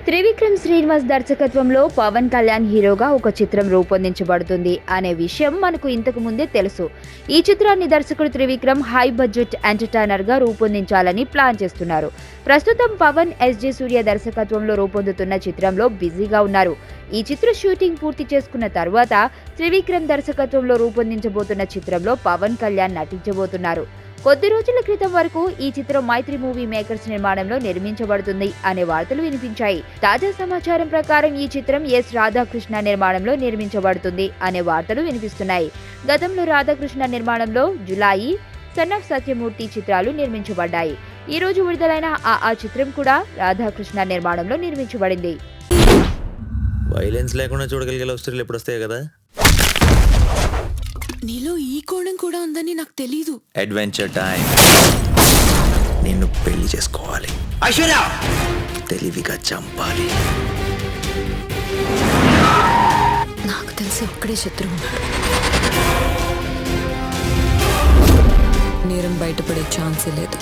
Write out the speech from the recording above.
త్రివిక్రమ్ శ్రీనివాస్ దర్శకత్వంలో పవన్ కళ్యాణ్ హీరోగా ఒక చిత్రం రూపొందించబడుతుంది అనే విషయం మనకు ఇంతకు ముందే తెలుసు. ఈ చిత్రాన్ని దర్శకుడు త్రివిక్రమ్ హై బడ్జెట్ ఎంటర్టైనర్ గా రూపొందించాలని ప్లాన్ చేస్తున్నారు. ప్రస్తుతం పవన్ ఎస్జే సూర్య దర్శకత్వంలో రూపొందుతున్న చిత్రంలో బిజీగా ఉన్నారు. ఈ చిత్ర షూటింగ్ పూర్తి చేసుకున్న తర్వాత త్రివిక్రమ్ దర్శకత్వంలో రూపొందించబోతున్న చిత్రంలో పవన్ కళ్యాణ్ నటించబోతున్నారు. కొద్ది రోజుల క్రితం వరకు ఈ చిత్రం మైత్రి మూవీ మేకర్స్ నిర్మాణంలో నిర్మించబడుతుంది అనే వార్తలు వినిపించాయి. తాజా సమాచారం ప్రకారం ఈ చిత్రం ఎస్ రాధాకృష్ణ నిర్మాణంలో నిర్మించబడుతుంది అనే వార్తలు వినిపిస్తున్నాయి. గతంలో రాధాకృష్ణ నిర్మాణంలో జులాయి, సన్ ఆఫ్ సత్యమూర్తి చిత్రాలు నిర్మించబడ్డాయి. ఈ రోజు విడుదలైన ఆ చిత్రం కూడా రాధాకృష్ణ నిర్మాణంలో నిర్మించబడింది. వైలెన్స్ లేకుండా చూడగలిగే లవ్ స్టోరీలు ఎప్పుడు వస్తాయి కదా. నీలో ఈ కోణం కూడా ఉందని నాకు తెలీదు. Adventure time. నిన్ను పెళ్లి చేసుకోవాలి, ఐశ్వర్య తెలివిగా చంపాలి. నాకు తెలిసి ఒక్కడే శత్రువు ఉన్నాడు. నేరం బయటపడే ఛాన్సే లేదు.